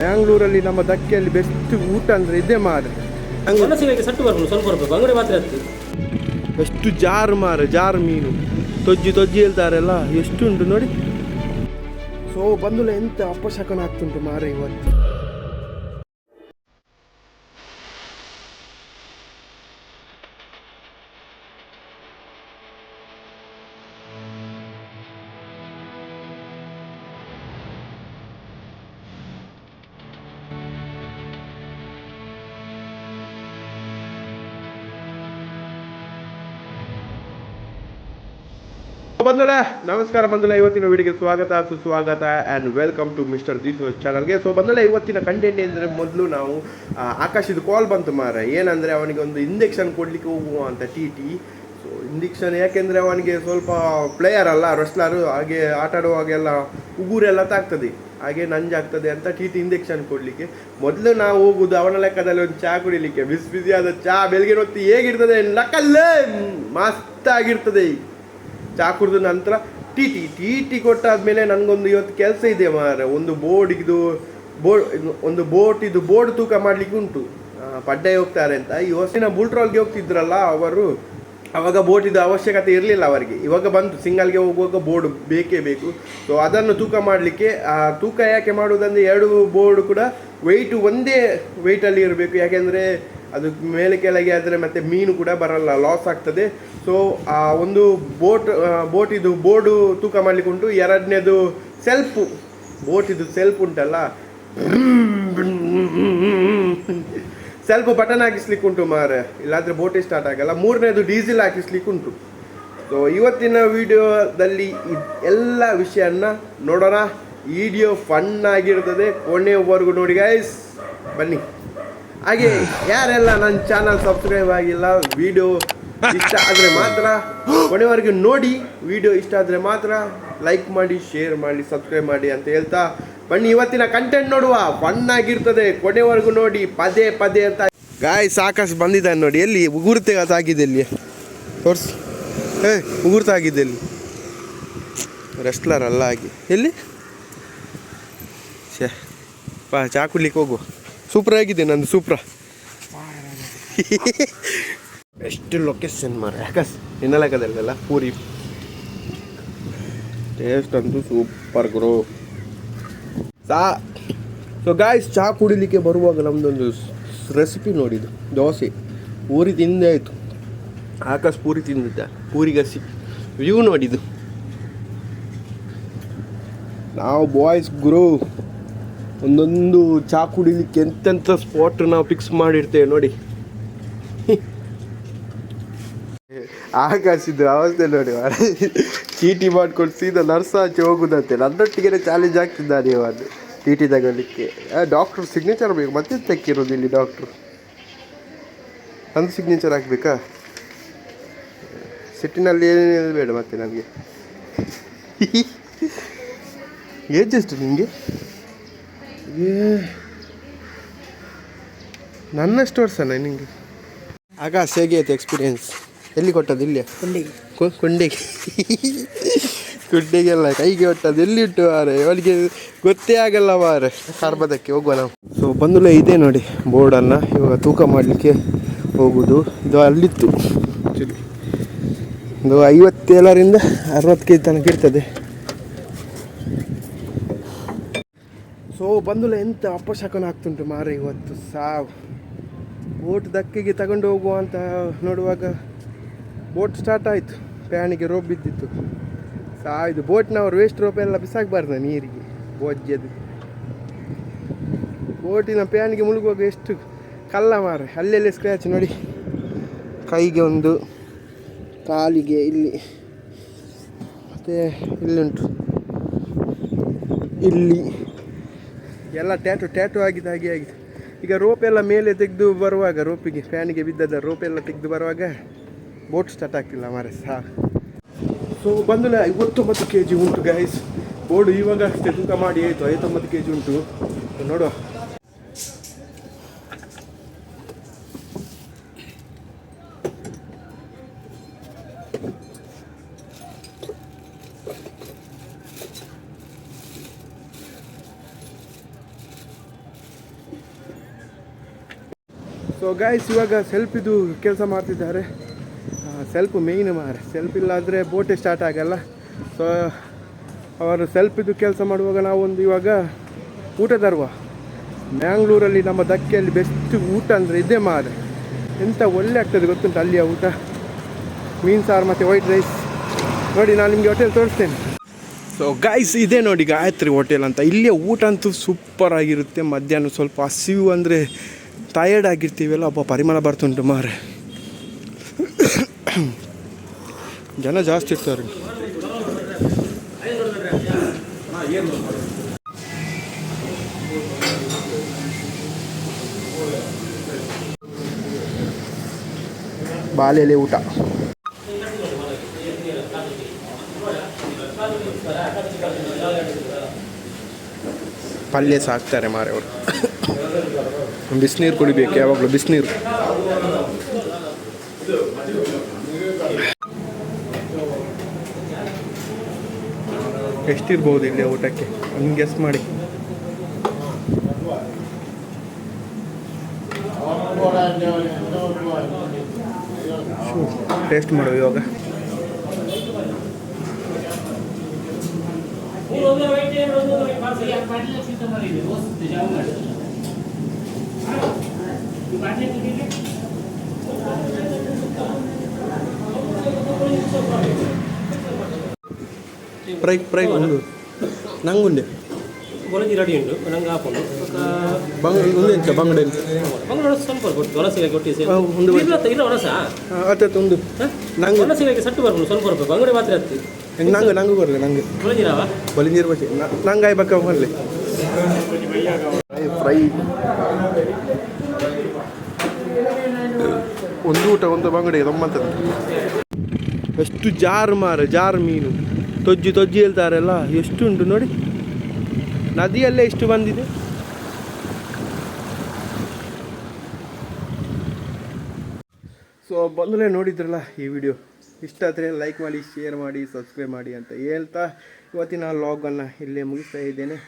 ಬ್ಯಾಂಗ್ಳೂರಲ್ಲಿ ನಮ್ಮ ಧಕ್ಕೆಯಲ್ಲಿ ಬೆಸ್ಟ್ ಊಟ ಅಂದರೆ ಇದೇ ಮಾರು. ಸಟ್ಟು ಬರ್ಬೋದು, ಸ್ವಲ್ಪ ಬರಬೇಕು ಅಂಗಡಿ ಮಾತ್ರ ಇತ್ತು. ಎಷ್ಟು ಜಾರು ಮಾರು, ಜಾರು ಮೀನು ತೊಜ್ಜಿ ಹೇಳ್ತಾರಲ್ಲ, ಎಷ್ಟು ಉಂಟು ನೋಡಿ. ಸೊ ಬಂದುಲ ಎಂತ ಅಪಶಕನ ಆಗ್ತುಂಟು ಮಾರ ಇವತ್ತು. ಬಂಧುಗಳೇ ನಮಸ್ಕಾರ ಬಂಧುಗಳೇ, ಇವತ್ತಿನ ವಿಡಿಯೋಗೆ ಸ್ವಾಗತ ಸುಸ್ವಾಗತ and welcome to mister this ಚಾನಲ್ಗೆ. ಸೊ ಬಂಧುಗಳೇ, ಇವತ್ತಿನ ಕಂಟೆಂಟ್ ಅಂದರೆ ಮೊದಲು ನಾವು ಆಕಾಶದ ಕಾಲ್ ಬಂತು ಮಾರ. ಏನಂದರೆ ಅವನಿಗೆ ಒಂದು ಇಂಜೆಕ್ಷನ್ ಕೊಡಲಿಕ್ಕೆ ಹೋಗುವ ಅಂತ ಟಿ. ಸೊ ಇಂಜೆಕ್ಷನ್ ಯಾಕೆಂದರೆ ಅವನಿಗೆ ಸ್ವಲ್ಪ ಪ್ಲೇಯರ್ ಅಲ್ಲ, ರೆಸ್ಲರು, ಹಾಗೆ ಆಟ ಆಡುವಾಗೆಲ್ಲ ಉಗುರೆಲ್ಲ ತಾಗ್ತದೆ, ಹಾಗೆ ನಂಜಾಗ್ತದೆ ಅಂತ ಟಿ ಇಂಜೆಕ್ಷನ್ ಕೊಡಲಿಕ್ಕೆ. ಮೊದಲು ನಾವು ಹೋಗುದು ಅವನ ಲೆಕ್ಕದಲ್ಲಿ ಒಂದು ಚಹಾ ಕುಡಿಲಿಕ್ಕೆ. ಬಿಸಿಯಾದ ಚಹಾ ಬೆಳಗಿನ ಹೊತ್ತು ಹೇಗಿರ್ತದೆ, ನಕಲ್ಲೇ ಮಸ್ತಾಗಿರ್ತದೆ. ಚಹಾ ಕುಡಿದ ನಂತರ ಟಿ ಕೊಟ್ಟಾದ್ಮೇಲೆ ನನಗೊಂದು ಇವತ್ತು ಕೆಲಸ ಇದೆ ಮಾರ. ಒಂದು ಬೋರ್ಡ್ ತೂಕ ಮಾಡಲಿಕ್ಕೆ ಉಂಟು. ಪಡ್ಡೆ ಹೋಗ್ತಾರೆ ಅಂತ ಈ ಹೊಸಿನ ಬುಲ್ಟ್ರಾಲ್ಗೆ ಹೋಗ್ತಿದ್ರಲ್ಲ ಅವರು, ಅವಾಗ ಬೋಟಿದ್ದು ಅವಶ್ಯಕತೆ ಇರಲಿಲ್ಲ ಅವರಿಗೆ. ಇವಾಗ ಬಂತು, ಸಿಂಗಲ್ಗೆ ಹೋಗುವಾಗ ಬೋರ್ಡ್ ಬೇಕೇ ಬೇಕು. ಸೊ ಅದನ್ನು ತೂಕ ಮಾಡಲಿಕ್ಕೆ, ತೂಕ ಯಾಕೆ ಮಾಡುವುದಂದರೆ 2 ಬೋರ್ಡ್ ಕೂಡ ಒಂದೇ ವೆಯ್ಟಲ್ಲಿ ಇರಬೇಕು. ಯಾಕೆಂದರೆ ಅದು ಮೇಲೆ ಕೆಳಗೆ ಆದರೆ ಮತ್ತೆ ಮೀನು ಕೂಡ ಬರಲ್ಲ, ಲಾಸ್ ಆಗ್ತದೆ. ಸೊ ಆ ಒಂದು ಬೋಟಿದು ಬೋರ್ಡು ತೂಕ ಮಾಡಲಿಕ್ಕೆ ಉಂಟು. ಎರಡನೇದು ಬೋಟಿದು ಸೆಲ್ಫ್ ಉಂಟಲ್ಲ, ಸೆಲ್ಫ್ ಬಟನ್ ಹಾಕಿಸ್ಲಿಕ್ಕೆ ಉಂಟು ಮಾರ, ಇಲ್ಲಾಂದರೆ ಬೋಟೇ ಸ್ಟಾರ್ಟ್ ಆಗಲ್ಲ. 3ನೇದು ಡೀಸೆಲ್ ಹಾಕಿಸ್ಲಿಕ್ಕೆ ಉಂಟು. ಸೊ ಇವತ್ತಿನ ವಿಡಿಯೋದಲ್ಲಿ ಎಲ್ಲ ವಿಷಯನ ನೋಡೋಣ. ವಿಡಿಯೋ ಫನ್ ಆಗಿರ್ತದೆ, ಕೊನೆಯವರೆಗೂ ನೋಡಿ ಗೈಸ್, ಬನ್ನಿ. ಹಾಗೆ ಯಾರೆಲ್ಲ ನನ್ನ ಚಾನಲ್ ಸಬ್ಸ್ಕ್ರೈಬ್ ಆಗಿಲ್ಲ, ವಿಡಿಯೋ ಇಷ್ಟ ಆದರೆ ಮಾತ್ರ ಕೊನೆವರೆಗೂ ನೋಡಿ. ವಿಡಿಯೋ ಇಷ್ಟ ಆದರೆ ಮಾತ್ರ ಲೈಕ್ ಮಾಡಿ, ಶೇರ್ ಮಾಡಿ, ಸಬ್ಸ್ಕ್ರೈಬ್ ಮಾಡಿ ಅಂತ ಹೇಳ್ತಾ ಬನ್ನಿ ಇವತ್ತಿನ ಕಂಟೆಂಟ್ ನೋಡುವ. ಫನ್ ಆಗಿರ್ತದೆ, ಕೊನೆವರೆಗೂ ನೋಡಿ, ಪದೇ ಅಂತ. ಗಾಯ್ಸ್ ಆಕಾಶ್ ಬಂದಿದ್ದಾನೆ ನೋಡಿ. ಎಲ್ಲಿ ಉಗುರ್ತೆ ಆಗಿದೆ, ಎಲ್ಲಿ ತೋರಿಸಿ. ಉಗುರ್ತ ಆಗಿದೆ ಎಲ್ಲಿ? ರೆಸ್ಲರ್ ಅಲ್ಲ ಆಗಿ ಎಲ್ಲಿ? ಚಾ ಕುಡ್ಲಿಕ್ಕೆ ಹೋಗುವ. ಸೂಪರ್ ಆಗಿದೆ ನಂದು, ಸೂಪ್ರ. ಎಷ್ಟು ಲೊಕೇಶನ್ ಮಾರ ಯಾಕಸ್ ನಿನ್ನ ಲೆಕ್ಕದಲ್ಲ. ಪೂರಿ ಟೇಸ್ಟ್ ಅಂತೂ ಸೂಪರ್ ಗ್ರೋ. ಸೊ ಗಾಯ್ಸ್, ಚಹಾ ಕುಡಿಲಿಕ್ಕೆ ಬರುವಾಗ ನಮ್ಮದೊಂದು ರೆಸಿಪಿ ನೋಡಿದ್ದು, ದೋಸೆ ಪೂರಿ ತಿಂದೇ ಆಯಿತು. ಆಕಾಶ್ ಪೂರಿ ತಿಂದಿದ್ದ, ಪೂರಿ ಗಸಿ ವ್ಯೂ ನೋಡಿದ್ದು. ನಾವು ಬಾಯ್ಸ್ ಗ್ರೋ ಒಂದೊಂದು ಚಹಾ ಕುಡಿಲಿಕ್ಕೆ ಎಂತೆಂಥ ಸ್ಪಾಟ್ ನಾವು ಫಿಕ್ಸ್ ಮಾಡಿರ್ತೇವೆ ನೋಡಿ. ಆಕಾಶಿದ್ದು ಅವಸ್ಥೆ ನೋಡಿ, ಚೀಟಿ ಮಾಡ್ಕೊಂಡು ಸೀದಾ ನರ್ಸ್ ಆಚೆ ಹೋಗುದಂತೆ. ನನ್ನೊಟ್ಟಿಗೆ ಚಾಲೆಂಜ್ ಆಗ್ತಿದ್ದಾನೆ ಅವನು ಟಿ ತಗೊಳ್ಳಿಕ್ಕೆ. ಡಾಕ್ಟ್ರ್ ಸಿಗ್ನೇಚರ್ ಬೇಕು, ಮತ್ತೆ ತೆಕ್ಕಿರೋದು ಇಲ್ಲಿ ಡಾಕ್ಟ್ರು. ನಂದು ಸಿಗ್ನೇಚರ್ ಹಾಕ್ಬೇಕಾ? ಸಿಟ್ಟಿನಲ್ಲಿ ಏನೇನು ಬೇಡ ಮತ್ತೆ ನನಗೆ. ಏಜ್ ಎಷ್ಟು ನಿಮಗೆ? ನನ್ನಷ್ಟು ವರ್ಷನ ನಿಮಗೆ? ಆಕಾಶ್ ಹೇಗೆ ಆಯ್ತು ಎಕ್ಸ್ಪೀರಿಯನ್ಸ್? ಎಲ್ಲಿ ಕೊಟ್ಟದ್ದು? ಇಲ್ಲೇ ಕುಂಡೆಗೆಲ್ಲ ಕೈಗೆ ಕೊಟ್ಟದ್ದು. ಎಲ್ಲಿ ಇಟ್ಟು ಮಾರೆ, ಅವಳಿಗೆ ಗೊತ್ತೇ ಆಗಲ್ಲ ಮಾರೆ. ಕಾರ್ಬದಕ್ಕೆ ಹೋಗುವ ನಾವು. ಸೊ ಬಂದುಲೇ ಇದೆ ನೋಡಿ ಬೋರ್ಡನ್ನು. ಇವಾಗ ತೂಕ ಮಾಡಲಿಕ್ಕೆ ಹೋಗುದು. ಇದು ಅಲ್ಲಿತ್ತು ಆ್ಯಕ್ಚುಲಿ ಒಂದು 57ರಿಂದ 60 kg ತನಕ ಇರ್ತದೆ. ಸೊ ಬಂದುಲ ಎಂತ ಅಪಶಕನ ಆಗ್ತುಂಟು ಮಾರ ಇವತ್ತು. ಸಾವು ಬೋಟ್ ಧಕ್ಕೆಗೆ ತಗೊಂಡು ಹೋಗುವ ಅಂತ ನೋಡುವಾಗ ಬೋಟ್ ಸ್ಟಾರ್ಟ್ ಆಯಿತು, ಪ್ಯಾನಿಗೆ ರೋಪ್ ಬಿದ್ದಿತ್ತು. ಇದು ಬೋಟ್ನವರು ವೇಸ್ಟ್ ರೋಪ್ ಎಲ್ಲ ಬಿಸಾಕಬಾರ್ದು ನೀರಿಗೆ. ಬೋಜ್ಜದು ಬೋಟಿನ ಪ್ಯಾನಿಗೆ ಮುಳುಗುವಾಗ ಎಷ್ಟು ಕಲ್ಲ ಮಾರ, ಅಲ್ಲೆಲ್ಲೇ ಸ್ಕ್ರ್ಯಾಚ್ ನೋಡಿ. ಕೈಗೆ ಒಂದು, ಕಾಲಿಗೆ ಇಲ್ಲಿ, ಮತ್ತು ಇಲ್ಲುಂಟು, ಇಲ್ಲಿ ಎಲ್ಲ ಟ್ಯಾಟು ಆಗಿದೆ. ಆಗಿದೆ ಈಗ ರೋಪ್ ಎಲ್ಲ ಮೇಲೆ ತೆಗೆದು ಬರುವಾಗ, ರೋಪಿಗೆ ಫ್ಯಾನಿಗೆ ಬಿದ್ದದ ರೋಪ್ ಎಲ್ಲ ತೆಗೆದು ಬರುವಾಗ ಬೋಟ್ ಸ್ಟಾರ್ಟ್ ಆಗ್ತಿಲ್ಲ ಮಾರೆ. ಸೊ ಬಂದಲ್ಲ 59 kg ಉಂಟು ಗೈಸ್. ಬೋರ್ಡು ಇವಾಗ ಅಷ್ಟೇ ತೂಕ ಮಾಡಿ ಆಯಿತು, 59 kg ಉಂಟು. ನೋಡುವ. ಸೊ ಗಾಯ್ಸ್ ಇವಾಗ ಸೆಲ್ಫಿದು ಕೆಲಸ ಮಾಡ್ತಿದ್ದಾರೆ. ಸೆಲ್ಫ್ ಮೇಯ್ನ್ ಸೆಲ್ಫ್ ಇಲ್ಲಾದರೆ ಬೋಟೇ ಸ್ಟಾರ್ಟ್ ಆಗಲ್ಲ. ಸೊ ಅವರು ಸೆಲ್ಫಿದು ಕೆಲಸ ಮಾಡುವಾಗ ನಾವೊಂದು ಇವಾಗ ಊಟ ತರುವ. ಮ್ಯಾಂಗ್ಳೂರಲ್ಲಿ ನಮ್ಮ ದಕ್ಕೆಯಲ್ಲಿ ಬೆಸ್ಟ್ ಊಟ ಅಂದರೆ ಇದೇ ಎಂಥ ಒಳ್ಳೆ ಆಗ್ತದೆ ಗೊತ್ತುಂಟು ಅಲ್ಲಿಯ ಊಟ. ಮೀನು ಸಾರು ಮತ್ತು ವೈಟ್ ರೈಸ್. ನೋಡಿ ನಾನು ನಿಮಗೆ ಹೋಟೆಲ್ ತೋರಿಸ್ತೇನೆ. ಸೊ ಗಾಯ್ಸ್ ಇದೇ ನೋಡಿ ಗಾಯತ್ರಿ ಹೋಟೆಲ್ ಅಂತ. ಇಲ್ಲಿಯ ಊಟ ಅಂತೂ ಸೂಪರ್ ಆಗಿರುತ್ತೆ. ಮಧ್ಯಾಹ್ನ ಸ್ವಲ್ಪ ಹಸಿವು ಅಂದರೆ ಟಯರ್ಡ್ ಆಗಿರ್ತೀವಲ್ಲ, ಪರಿಮಳ ಬರ್ತುಂಟು ಜನ ಜಾಸ್ತಿ ಇರ್ತಾರೆ. ಬಾಲೆಲೆ ಊಟ. ಪಲ್ಯ ಸಾಕ್ತಾರೆ ಅವರು. ಬಿಸಿನೀರು ಕುಡಿಬೇಕು ಯಾವಾಗಲೂ, ಬಿಸಿನೀರು. ಎಷ್ಟಿರ್ಬೋದು ಇಲ್ಲಿ ಊಟಕ್ಕೆ ಹಂಗೆ ಗೆಸ್ ಮಾಡಿ. ಟೇಸ್ಟ್ ಮಾಡುವ ಇವಾಗ. ಫ್ರೈ ಒಂದು ನಂಗುಂಡೆ ಗೊಲಜಿ ರೆಡಿ ಉಂಟು ನಂಗೆ ಹಾಕೊಂಡು ಒಂದು ಎಂತ ಬಂಗಡೆ ಮಂಗಳೂರು ಸ್ವಲ್ಪ ಕೊಟ್ಟು ಹೊಲಸಿಗಾಗಿ ಕೊಟ್ಟಿಸಿ ಒಂದು ಇಲ್ಲ ಹೊಲಸ ಒಂದು ನಂಗೆ ಹೊಲಸಿಗಾಗಿ ಸಟ್ಟು ಬರ್ಬೋದು ಸ್ವಲ್ಪ ಬರ್ಬೇಕು ಅಂಗಡಿ ಮಾತ್ರ ಹತ್ತಿ ನಂಗೆ ಬರಲಿ ನಂಗೆ ಗೊಲಜಿರಾವ ಬಲಿಂಜೀರು ಬಚ್ಚಿ ನಂಗೆ ಆಯ್ಬೇಕ ಬರಲಿ ಫ್ರೈ ಒಂದು ಊಟ ಒಂದು ಬಂಗಡೆ ಗಮ್ಮತ್ತದ. ಎಷ್ಟು ಜಾರು ಮೀನು ತೊಜ್ಜಿ ಹೇಳ್ತಾರಲ್ಲ, ಎಷ್ಟು ಉಂಟು ನೋಡಿ. ನದಿಯಲ್ಲೇ ಎಷ್ಟು ಬಂದಿದೆ. ಸೊ ಬಂದಲೇ ನೋಡಿದ್ರಲ್ಲ ಈ ವಿಡಿಯೋ. ಇಷ್ಟ ಆದರೆ ಲೈಕ್ ಮಾಡಿ, ಶೇರ್ ಮಾಡಿ, ಸಬ್ಸ್ಕ್ರೈಬ್ ಮಾಡಿ ಅಂತ ಹೇಳ್ತಾ ಇವತ್ತಿನ ವ್ಲಾಗನ್ನು ಇಲ್ಲೇ ಮುಗಿಸ್ತಾ ಇದ್ದೇನೆ.